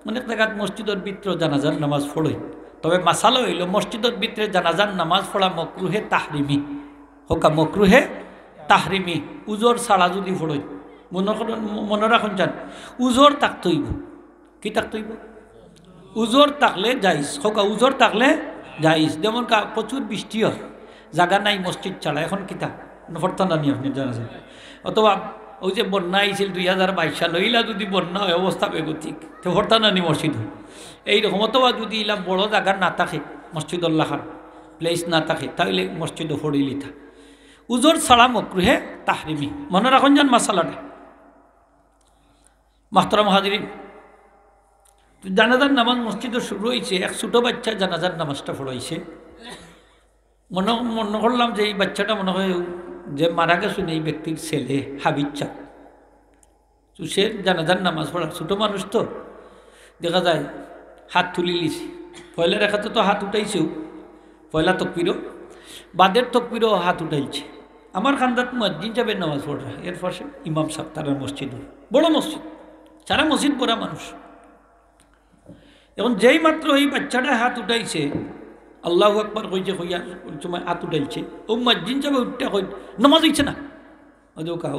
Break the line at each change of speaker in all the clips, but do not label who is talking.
অনেক জায়গাত মসজিদের ভিতরে জানাজার নামাজ পড়ই, তবে মাসালা হইল মসজিদের ভিতরে জানাজার নামাজ পড়া মকরুহে তাহরিমি হোকা, মকরুহে তাহরিমি। উজোর ছাড়া যদি পড়ই, মনে রাখুন যান, উজোর তাকতইব। কি তাকতইব? উজোর থাকলে যাইস হোকা, উজোর থাকলে যাইস। যেমন প্রচুর বৃষ্টি হয়, জায়গা নাই মসজিদ ছাড়া, এখন কিতা ফর্তানা নিয়ে আপনি জানা যায়। অথবা ওই যে বন্যা আইছিল 2022 সাল, ইলা যদি বন্যা হয় অবস্থা বেগতিক, তো ফর্তানা নি মসজিদ হয় এইরকম। অথবা যদি ইলা বড় জায়গা না থাকে, মসজিদুল্লাহর প্লেস না থাকে, তাহলে মসজিদে ফড়িলি থা। উজোর ছাড়া মকরুহে তাহরিমি। মনে রাখুন যান মাসালাটা। মাহতারাম হাজিরিন, জানাজার নামাজ মসজিদে শুরু হয়েছে, এক ছোটো বাচ্চা জানাজার নামাজটা পড়াইছে। মনে করলাম যে এই বাচ্চাটা মনে হয় যে মারা গেছেন এই ব্যক্তির ছেলে হাবিজ চা। তো সে জানাজার নামাজ পড়া, ছোটো মানুষ তো দেখা যায় হাত তুলি লিছে। পয়লা রেখাতে তো হাত উঠাইছেও, পয়লা তকবিরও, বাদের তকবিরও হাত উঠাইছে। আমার খান্দাত মুয়াজ্জিন সাহেবের নামাজ পড়া, এর পাশে ইমাম সাহেব তার মসজিদ, বড় মসজিদ, সারা মসজিদ পড়া মানুষ। এখন যেই মাত্র এই বাচ্চাটা হাত উঠাইছে, আল্লাহু আকবার কইছে, কইয়া সময় হাত উঠাইছে, ও মুয়াজ্জিন সাহেব উঠতে কই নামাজ হইছে না।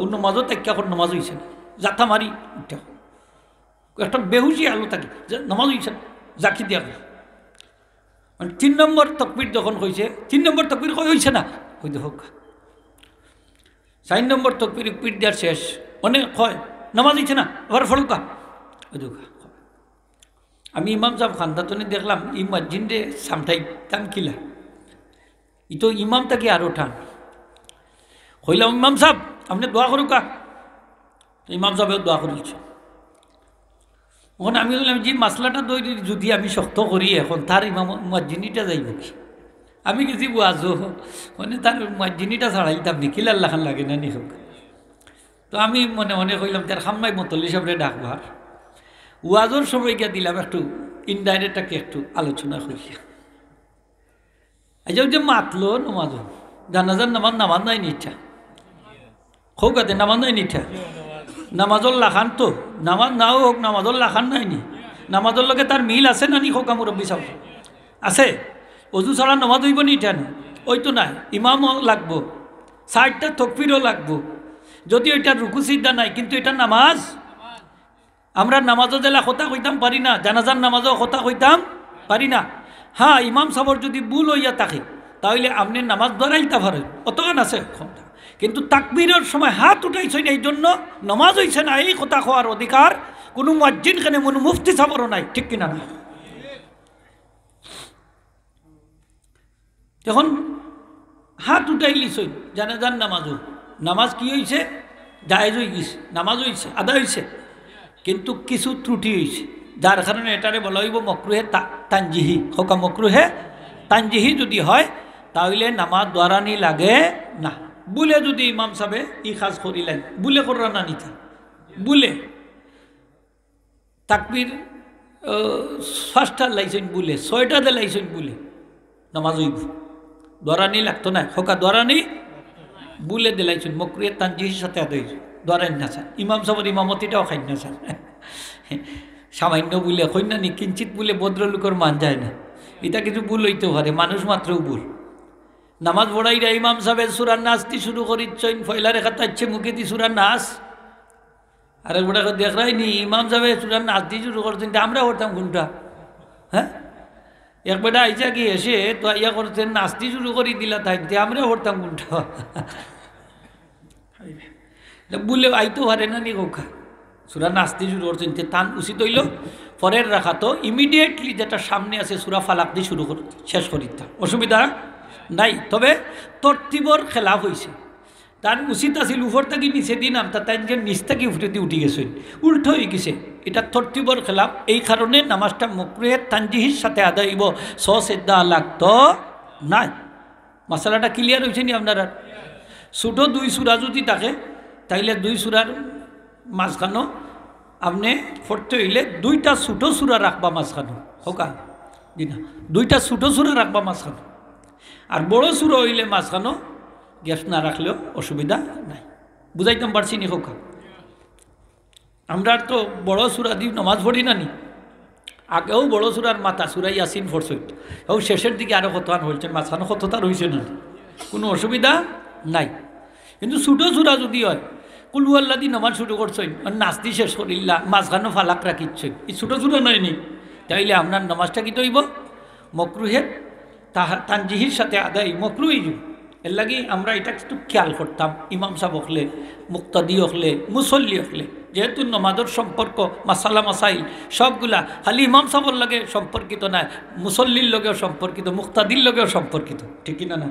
ও নমাজও তাক্যা কর, নামাজ হইছে না, জাথা মারি উঠতে একটা বেহুশি আলো থাকে, নামাজ হইছে না, জাকি দিয়া। মানে 3 নম্বর তকবির যখন কইছে, 3 নম্বর তকবির কই হইছে না, কই হোক 4 নম্বর তকবির পিঠ দেওয়ার শেষ, অনেক কয় নামাজ হইছে না, আবার ফলকা। আমি ইমাম সাহেব খান্দাতনে দেখলাম ই মসজিদে সামটাই টান কিলা, ই তো ইমাম তাকে আরও টান। কইলাম ইমাম সাহেব আপনি দোয়া করুকা, ইমাম সাহেবেও দোয়া করেছে। ওখানে আমি বললাম যে মাসলাটা তৈরি যদি আমি শক্ত করি, এখন তার ইমাম মসজিদটা যাইব কি? আমি কিছু বুঝো মানে তার মসজিদটা ছাড়াইতাম নি, কিলার লাখান লাগে না নি হোক। তো আমি মনে মনে কইলাম তার খাম্মাই মতলি সাহেবরে ডাকবার, ওয়াজর সময় গিয়া দিলাম একটু ইনডাইরেক্ট একটু আলোচনা করিয়া। এই যে মাতলো নমাজ, জানাজার নামাজ নাই নিচ্ছা হোক, আতে নামাজ নাই নিচ্ছা, নামাজর লাখান তো নামাজ নাও হোক, নামাজর লাখান নাই নি, নামাজর লগে তার মিল আছে না নি? হোক মুরব্বী সাহেব আছে, অজু ছাড়া নামাজ হইব নি? এটা ওই তো নাই, ইমামও লাগবো, 60টা তকবিরও লাগবো। যদিও এটা রুকু সিজদা নাই, কিন্তু এটা নামাজ। আমরা নামাজও জেলা কথা কইতাম পারি না, জানাজার নামাজও কথা কইতাম পারি না। হ্যাঁ, ইমাম সাহেবের যদি ভুল হইয়া থাকে তাহলে আপনি নামাজ ধরাইতে পারেন, অতগান আছে ক্ষমতা। কিন্তু তাকবীরের সময় হাত উঠাইছেন, এই জন্য নামাজ হইছে না, এই কথা হওয়ার অধিকার কোনো মুয়াজ্জিন খানে কোনো মুফতি সাহেবেরও নাই, ঠিক কিনা না? এখন হাত উঠাই লিছেন জানাজার নামাজও, নামাজ কি হয়েছে? জায়েজ হয়ে গেছে, নামাজ হয়েছে, আদা হয়েছে, কিন্তু কিছু ত্রুটি হয়েছে, যার কারণে এটারে বলা হইব মকরুহে তানজিহি। হোকা মকরুহে তানজিহি যদি হয় তাহলে নামাজ দ্বারানি লাগে না। বুলে যদি ইমাম সাহেব ই খাস করিলেন, বুলে করা না নিতা, বুলে তাকবীর 5টা লাইছেন, বুলে 6টা দে লাইছেন, বুলে নামাজ হইব, দ্বারানি লাগতো না। হোকা দ্বারানি বুলে দিলাইছেন, মকরুহে তানজিহির সাথে আদায় দ্বারাই না চান, ইমাম সাহেবের ইমামতিটাও খাই না চান। সামান্য বুলে কইনা নি, কিঞ্চিত বুলে ভদ্রলোকের মান যায় না, এটা কিছু ভুল হইতে পারে, মানুষ মাত্রও ভুল। নামাজ পড়াইরা ইমাম সাহেবের সুরার নাচটি শুরু করিচ্ছেন, ফয়লা রেখা তাচ্ছে মুখে দি সুরার নাচ, আর ওটা দেখাই নি ইমাম সাহেবের সুরার নাচটি শুরু করছেন, আমরা করতাম কোনটা? হ্যাঁ, এক বেটা আইসা কি এসে তো ইয়া করছেন, নাচটি শুরু করে দিলা, তাই আমরা করতাম কোনটা? বলে আইতো পারে না নি কোখা, সুরা নাচতে শুরু করছেন, তান উচিত হইল পরের রাখা তো ইমিডিয়েটলি যেটা সামনে আছে সুরা ফালাক দিয়ে শুরু করে শেষ করিতাম, অসুবিধা নাই। তবে তরতিবর খেলাফ হয়েছে, তার উচিত আছিল উপর থেকে নিচে দিন আমতা, তাই যে নিচ থেকে উঠে দিয়ে উঠে গেছেন, উল্টো হয়ে গেছে, এটা তরতিবর খেলাফ। এই কারণে নামাজটা মকরুহে তানজিহির সাথে আদায় হইব, সেজদা লাগতো নাই। মশলাটা ক্লিয়ার হয়েছে নি আপনারা? ছোটো 2 সূরা যদি থাকে তাইলে 2 সূরার মাঝখানো আপনি পড়তে হইলে 2টা ছোটো সূরা রাখবা মাঝখানো, হোকা দিনা 2টা ছোটো সূরা রাখবা মাঝখানো, আর বড় সূরা হইলে মাঝখানো গ্যাস না রাখলেও অসুবিধা নাই। বুঝাইতাম পারছি নি হোকা? আমরা তো বড় সূরা দিয়ে নামাজ পড়ি না নি, আগেও বড় সুরার মাথা সুরাই ইয়াসিন ফরসইত এবং শেষের দিকে আরও কতক্ষণ হয়েছেন মাঝখানে কতটা রয়েছে না, কোনো অসুবিধা নাই। কিন্তু ছোটো সুরা যদি হয় কুলু আল্লাহ দিন আমার শুরু করছেন আর নাস্তি শেষ করিল্লা মাঝখানে ফালাক রাখিচ্ছেন, এই ছোটো ছোটো নয়নি, তাইলে আপনার নামাজটা কি তৈব মকরুহের তানজিহির সাথে আদায় মকরুই যুগ। এর লাগে আমরা এটা একটু খেয়াল করতাম, ইমাম সাহেব হকলে মুক্তাদি হকলে মুসল্লি হকলে, যেহেতু নমাজের সম্পর্ক মাসালা মাসাইল সবগুলা খালি ইমাম সাহেবের লগে সম্পর্কিত নয়, মুসল্লির লগেও সম্পর্কিত, মুক্তাদির লগেও সম্পর্কিত, ঠিক না না?